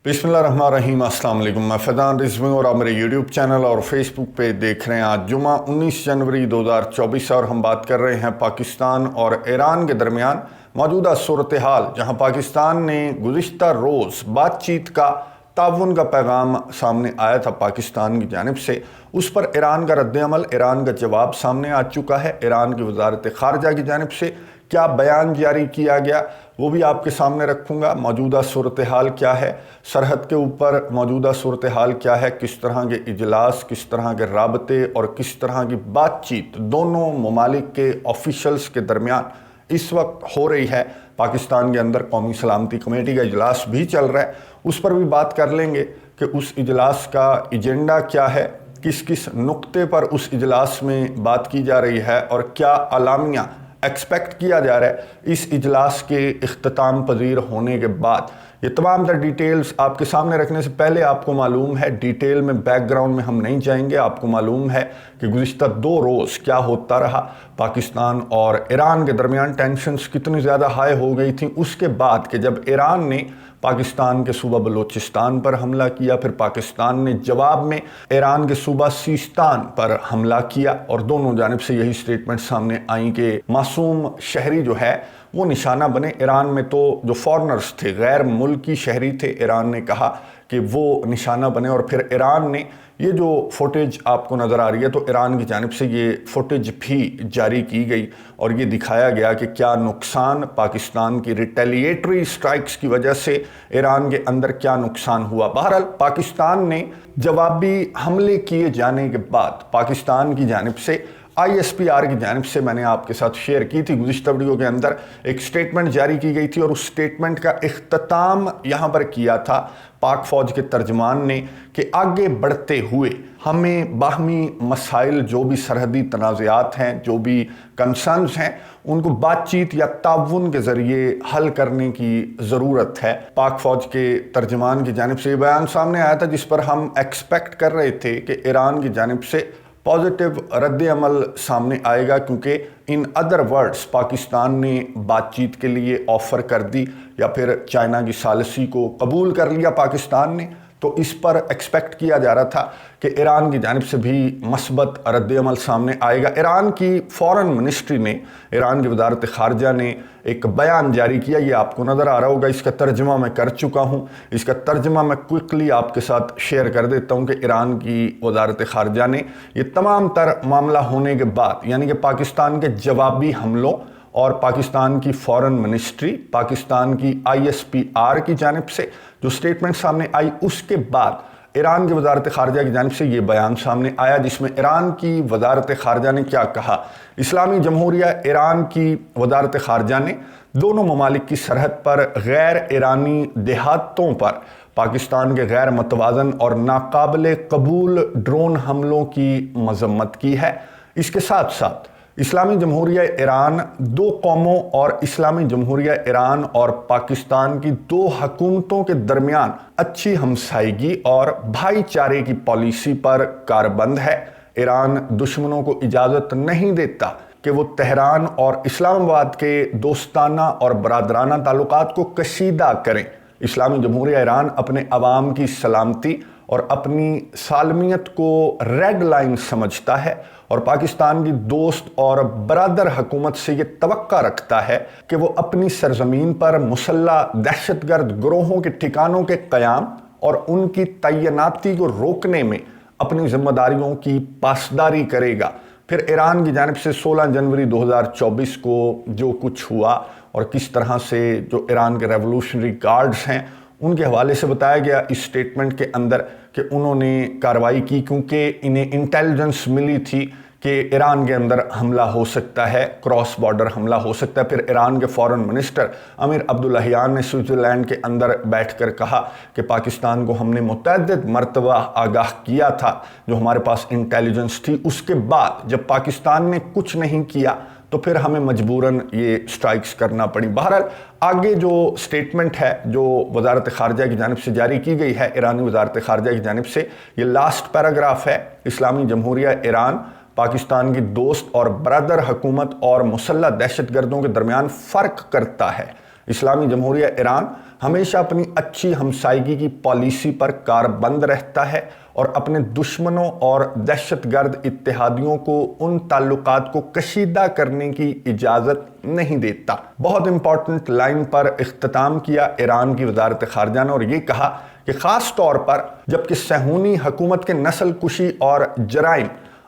बिस्मिल्लाहिर्रहमानिर्रहीम। अस्सलाम वालेकुम। मैं फैज़ान रिजवी और आप मेरे यूट्यूब चैनल और फेसबुक पे देख रहे हैं। आज जुमा 19 जनवरी 2024 और हम बात कर रहे हैं पाकिस्तान और ईरान के दरमियान मौजूदा सूरत हाल, जहाँ पाकिस्तान ने गुज़िश्ता रोज़ बातचीत का ताउन का पैगाम सामने आया था पाकिस्तान की जानिब से। उस पर ईरान का रद्द-ए-अमल, ईरान का जवाब सामने आ चुका है। ईरान की वज़ारत ख़ारजा की जानिब से क्या बयान जारी किया गया वो भी आपके सामने रखूँगा। मौजूदा सूरत हाल क्या है, सरहद के ऊपर मौजूदा सूरत हाल क्या है, किस तरह के इजलास, किस तरह के राबते और किस तरह की बातचीत दोनों ममालिक के ऑफिशल्स के दरमियान इस वक्त हो रही है। पाकिस्तान के अंदर कौमी सलामती कमेटी का इजलास भी चल रहा है, उस पर भी बात कर लेंगे कि उस इजलास का एजेंडा क्या है, किस किस नुक्ते पर उस इजलास में बात की जा रही है और क्या अलामिया एक्सपेक्ट किया जा रहा है इस इजलास के इख्तिताम पजीर होने के बाद। ये तमाम तर डिटेल्स आपके सामने रखने से पहले आपको मालूम है, डिटेल में बैकग्राउंड में हम नहीं जाएंगे। आपको मालूम है कि गुज़िश्ता 2 रोज़ क्या होता रहा, पाकिस्तान और ईरान के दरमियान टेंशन्स कितनी ज़्यादा हाई हो गई थी उसके बाद कि जब ईरान ने पाकिस्तान के सूबा बलोचिस्तान पर हमला किया, फिर पाकिस्तान ने जवाब में ईरान के सूबा सिस्तान पर हमला किया और दोनों जानिब से यही स्टेटमेंट सामने आई कि मासूम शहरी जो है वो निशाना बने। ईरान में तो जो फॉरनर्स थे, गैर मुल्की शहरी थे, ईरान ने कहा कि वो निशाना बने। और फिर ईरान ने ये जो फुटेज आपको नज़र आ रही है, तो ईरान की जानिब से ये फुटेज भी जारी की गई और ये दिखाया गया कि क्या नुकसान पाकिस्तान की रिटेलिएटरी स्ट्राइक्स की वजह से ईरान के अंदर क्या नुकसान हुआ। बहरहाल पाकिस्तान ने जवाबी हमले किए जाने के बाद पाकिस्तान की जानिब से ISPR की जानिब से मैंने आपके साथ शेयर की थी गुज़िश्ता वीडियो के अंदर, एक स्टेटमेंट जारी की गई थी और उस स्टेटमेंट का इख्तिताम यहाँ पर किया था पाक फ़ौज के तर्जमान ने कि आगे बढ़ते हुए हमें बाहमी मसाइल, जो भी सरहदी तनाज़ात हैं, जो भी कंसर्न्स हैं, उनको बातचीत या ताउन के ज़रिए हल करने की ज़रूरत है। पाक फ़ौज के तर्जमान की जानिब से ये बयान सामने आया था जिस पर हम एक्सपेक्ट कर रहे थे कि ईरान की जानिब से पॉजिटिव रद्द अमल सामने आएगा, क्योंकि इन अदर वर्ड्स पाकिस्तान ने बातचीत के लिए ऑफ़र कर दी या फिर चाइना की सालिसी को कबूल कर लिया पाकिस्तान ने। तो इस पर एक्सपेक्ट किया जा रहा था कि ईरान की जानिब से भी मस्बत रद्द अमल सामने आएगा। ईरान की फ़ॉरेन मिनिस्ट्री ने, ईरान की वज़ारत ख़ारजा ने एक बयान जारी किया, ये आपको नज़र आ रहा होगा, इसका तर्जमा मैं कर चुका हूँ। इसका तर्जमा मैं क्विकली आपके साथ शेयर कर देता हूँ कि ईरान की वज़ारत ख़ारजा ने ये तमाम तर मामला होने के बाद, यानी कि पाकिस्तान के जवाबी हमलों और पाकिस्तान की फ़ॉरेन मिनिस्ट्री, पाकिस्तान की ISPR की जानिब से जो स्टेटमेंट सामने आई, उसके बाद ईरान की वज़ारत ख़ारजा की जानिब से ये बयान सामने आया जिसमें ईरान की वज़ारत ख़ारजा ने क्या कहा। इस्लामी जमहूरिया ईरान की वज़ारत ख़ारजा ने दोनों ममालिक की सरहद पर गैर ईरानी देहातों पर पाकिस्तान के गैर मतवाज़न और नाकाबिल कबूल ड्रोन हमलों की मज़म्मत की है। इसके साथ साथ इस्लामी जमहूरिया ईरान 2 कौमों और इस्लामी जमहूरिया ईरान और पाकिस्तान की 2 हुकूमतों के दरमियान अच्छी हमसायगी और भाईचारे की पॉलिसी पर कारबंद है। ईरान दुश्मनों को इजाज़त नहीं देता कि वो तेहरान और इस्लामाबाद के दोस्ताना और बरादराना ताल्लुकात को कशीदा करें। इस्लामी जमहूरिया ईरान अपने अवाम की सलामती और अपनी सालमियत को रेड लाइन समझता है और पाकिस्तान की दोस्त और बरादर हुकूमत से ये तवक्का रखता है कि वो अपनी सरजमीन पर मुसल्ला दहशतगर्द ग्रोहों के ठिकानों के क़याम और उनकी तैनाती को रोकने में अपनी जिम्मेदारियों की पासदारी करेगा। फिर ईरान की जानिब से 16 जनवरी 2024 को जो कुछ हुआ और किस तरह से जो ईरान के रेवोल्यूशनरी गार्ड्स हैं उनके हवाले से बताया गया इस स्टेटमेंट के अंदर कि उन्होंने कार्रवाई की क्योंकि इन्हें इंटेलिजेंस मिली थी कि ईरान के अंदर हमला हो सकता है, क्रॉस बॉर्डर हमला हो सकता है। फिर ईरान के फॉरेन मिनिस्टर अमीर अब्दुल्लाहियान ने स्विट्ज़रलैंड के अंदर बैठकर कहा कि पाकिस्तान को हमने मुतअद्दिद मरतबा आगाह किया था, जो हमारे पास इंटेलिजेंस थी। उसके बाद जब पाकिस्तान ने कुछ नहीं किया तो फिर हमें मजबूरन ये स्ट्राइक्स करना पड़ी। बहरहाल आगे जो स्टेटमेंट है जो वज़ारत ख़ारजा की जानिब से जारी की गई है, ईरानी वज़ारत ख़ारजा की जानिब से, ये लास्ट पैराग्राफ है। इस्लामी जमहूरिया ईरान पाकिस्तान की दोस्त और बरादर हुकूमत और मुसल्लह दहशतगर्दों के दरमियान फ़र्क करता है। اسلامی جمہوریہ ایران ہمیشہ اپنی اچھی ہمسائیگی کی پالیسی پر کاربند رہتا ہے اور اپنے دشمنوں اور دہشت گرد اتحادیوں کو ان تعلقات کو کشیدہ کرنے کی اجازت نہیں دیتا۔ بہت امپورٹنٹ لائن پر اختتام کیا ایران کی وزارت خارجہ نے اور یہ کہا کہ خاص طور پر جبکہ صہیونی حکومت کے نسل کشی اور جرائم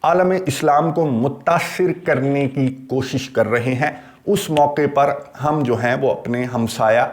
عالم اسلام کو متاثر کرنے کی کوشش کر رہے ہیں، اس موقع پر ہم جو ہیں وہ اپنے ہمسایہ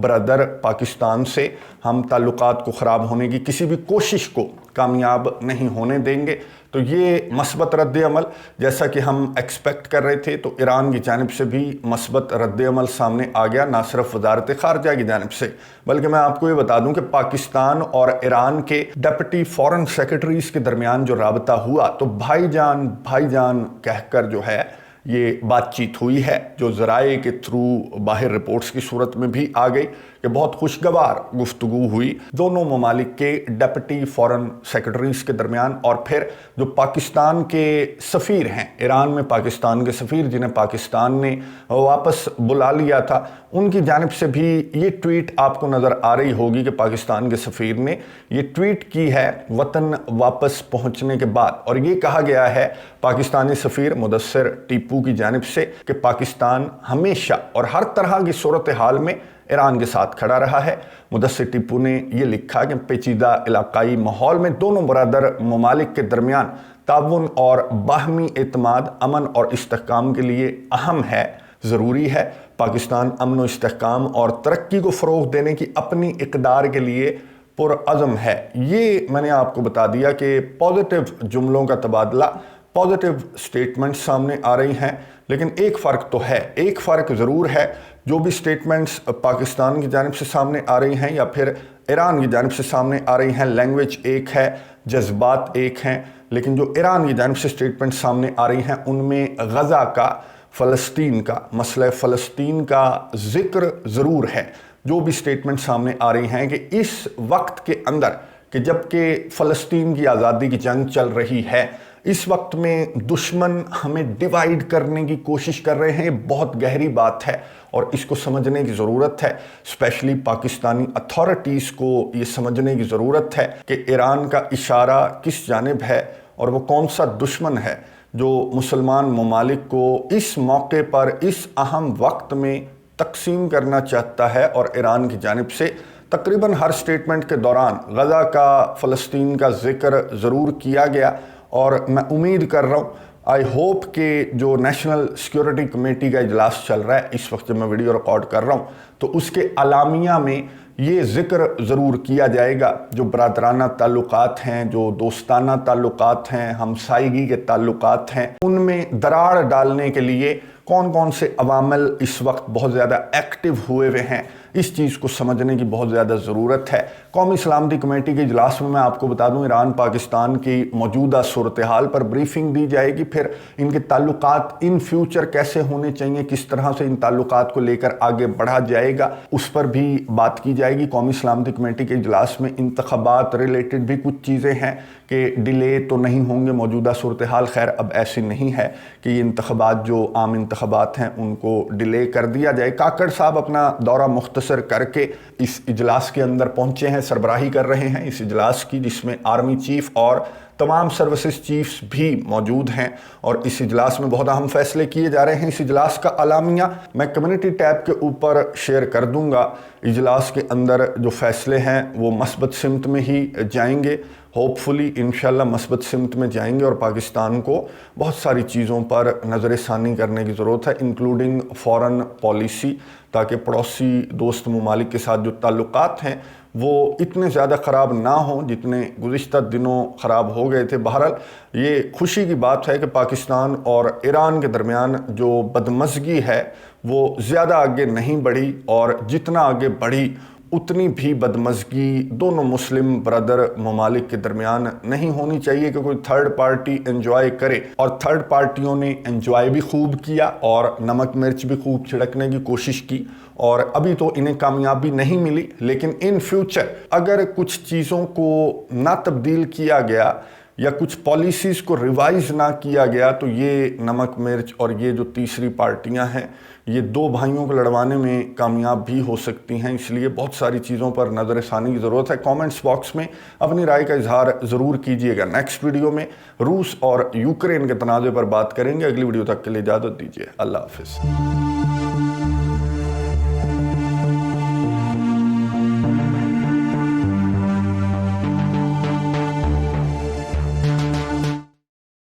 برادر پاکستان سے ہم تعلقات کو خراب ہونے کی کسی بھی کوشش کو کامیاب نہیں ہونے دیں گے۔ تو یہ مثبت رد عمل جیسا کہ ہم ایکسپیکٹ کر رہے تھے، تو ایران کی جانب سے بھی مثبت رد عمل سامنے آ گیا، نہ صرف وزارت خارجہ کی جانب سے بلکہ میں آپ کو یہ بتا دوں کہ پاکستان اور ایران کے ڈپٹی فارن سیکرٹریز کے درمیان جو رابطہ ہوا تو بھائی جان کہہ کر جو ہے یہ بات چیت ہوئی ہے، جو ذرائع کے تھرو باہر رپورٹس کی صورت میں بھی آ گئی کہ بہت خوشگوار گفتگو ہوئی دونوں ممالک کے ڈپٹی فارن سیکرٹریز کے درمیان، اور پھر جو پاکستان کے سفیر ہیں ایران میں، پاکستان کے سفیر جنہیں پاکستان نے واپس بلا لیا تھا، ان کی جانب سے بھی یہ ٹویٹ آپ کو نظر آ رہی ہوگی کہ پاکستان کے سفیر نے یہ ٹویٹ کی ہے وطن واپس پہنچنے کے بعد، اور یہ کہا گیا ہے پاکستانی سفیر مدثر ٹیپو کی جانب سے کہ پاکستان ہمیشہ اور ہر طرح کی صورتحال میں ایران کے ساتھ کھڑا رہا ہے۔ مدثر ٹیپو نے یہ لکھا کہ پیچیدہ علاقائی ماحول میں دونوں برادر ممالک کے درمیان تعاون اور باہمی اعتماد امن اور استحکام کے لیے اہم ہے، ضروری ہے۔ پاکستان امن و استحکام اور ترقی کو فروغ دینے کی اپنی اقدار کے لیے پرعزم ہے۔ یہ میں نے آپ کو بتا دیا کہ پازیٹیو جملوں کا تبادلہ، پازیٹیو سٹیٹمنٹس سامنے آ رہی ہیں، لیکن ایک فرق تو ہے، ایک فرق ضرور ہے، جو بھی سٹیٹمنٹس پاکستان کی جانب سے سامنے آ رہی ہیں یا پھر ایران کی جانب سے سامنے آ رہی ہیں، لینگویج ایک ہے، جذبات ایک ہیں، لیکن جو ایران کی جانب سے سٹیٹمنٹس سامنے آ رہی ہیں ان میں غزہ کا، فلسطین کا، مسئلہ فلسطین کا ذکر ضرور ہے۔ جو بھی سٹیٹمنٹ سامنے آ رہی ہیں کہ اس وقت کے اندر کہ جبکہ فلسطین کی آزادی کی جنگ چل رہی ہے، اس وقت میں دشمن ہمیں ڈیوائیڈ کرنے کی کوشش کر رہے ہیں، یہ بہت گہری بات ہے اور اس کو سمجھنے کی ضرورت ہے۔ اسپیشلی پاکستانی اتھارٹیز کو یہ سمجھنے کی ضرورت ہے کہ ایران کا اشارہ کس جانب ہے اور وہ کون سا دشمن ہے جو مسلمان ممالک کو اس موقع پر اس اہم وقت میں تقسیم کرنا چاہتا ہے، اور ایران کی جانب سے تقریباً ہر سٹیٹمنٹ کے دوران غزہ کا، فلسطین کا ذکر ضرور کیا گیا، اور میں امید کر رہا ہوں، آئی ہوپ کہ جو نیشنل سیکیورٹی کمیٹی کا اجلاس چل رہا ہے اس وقت جب میں ویڈیو ریکارڈ کر رہا ہوں تو اس کے اعلامیہ میں یہ ذکر ضرور کیا جائے گا، جو برادرانہ تعلقات ہیں، جو دوستانہ تعلقات ہیں، ہمسائیگی کے تعلقات ہیں، ان میں دراڑ ڈالنے کے لیے کون کون سے عوامل اس وقت بہت زیادہ ایکٹیو ہوئے ہیں، اس چیز کو سمجھنے کی بہت زیادہ ضرورت ہے۔ قومی سلامتی کمیٹی کے اجلاس میں آپ کو بتا دوں ایران پاکستان کی موجودہ صورتحال پر بریفنگ دی جائے گی، پھر ان کے تعلقات ان فیوچر کیسے ہونے چاہیے، کس طرح سے ان تعلقات کو لے کر آگے بڑھا جائے گا، اس پر بھی بات کی جائے گی۔ قومی سلامتی کمیٹی کے اجلاس میں انتخابات ریلیٹڈ بھی کچھ چیزیں ہیں کہ ڈیلے تو نہیں ہوں گے، موجودہ صورتحال خیر اب ایسی نہیں ہے کہ یہ انتخابات جو عام انتخابات ہیں ان کو ڈیلے کر دیا جائے۔ کاکڑ صاحب اپنا دورہ مختصر کر کے اس اجلاس کے اندر پہنچے ہیں، سربراہی کر رہے ہیں اس اجلاس کی، جس میں آرمی چیف اور تمام سروسز چیفز بھی موجود ہیں، اور اس اجلاس میں بہت اہم فیصلے کیے جا رہے ہیں۔ اس اجلاس کا اعلامیہ میں کمیونٹی ٹیب کے اوپر شیئر کر دوں گا۔ اجلاس کے اندر جو فیصلے ہیں وہ مثبت سمت میں ہی جائیں گے، ہوپ فلی انشاءاللہ مثبت سمت میں جائیں گے، اور پاکستان کو بہت ساری چیزوں پر نظر ثانی کرنے کی ضرورت ہے، انکلوڈنگ فارن پالیسی، تاکہ پڑوسی دوست ممالک کے ساتھ جو تعلقات ہیں وہ اتنے زیادہ خراب نہ ہوں جتنے گزشتہ دنوں خراب ہو گئے تھے۔ بہرحال یہ خوشی کی بات ہے کہ پاکستان اور ایران کے درمیان جو بدمزگی ہے وہ زیادہ آگے نہیں بڑھی، اور جتنا آگے بڑھی اتنی بھی بدمزگی دونوں مسلم برادر ممالک کے درمیان نہیں ہونی چاہیے کہ کوئی تھرڈ پارٹی انجوائے کرے، اور تھرڈ پارٹیوں نے انجوائے بھی خوب کیا اور نمک مرچ بھی خوب چھڑکنے کی کوشش کی، اور ابھی تو انہیں کامیابی نہیں ملی، لیکن ان فیوچر اگر کچھ چیزوں کو نہ تبدیل کیا گیا، یا کچھ پالیسیز کو ریوائز نہ کیا گیا تو یہ نمک مرچ اور یہ جو تیسری پارٹیاں ہیں یہ دو بھائیوں کو لڑوانے میں کامیاب بھی ہو سکتی ہیں. اس لیے بہت ساری چیزوں پر نظر ثانی کی ضرورت ہے. کامنٹس باکس میں اپنی رائے کا اظہار ضرور کیجیے گا. نیکسٹ ویڈیو میں روس اور یوکرین کے تنازع پر بات کریں گے. اگلی ویڈیو تک کے لیے اجازت دیجیے. اللہ حافظ.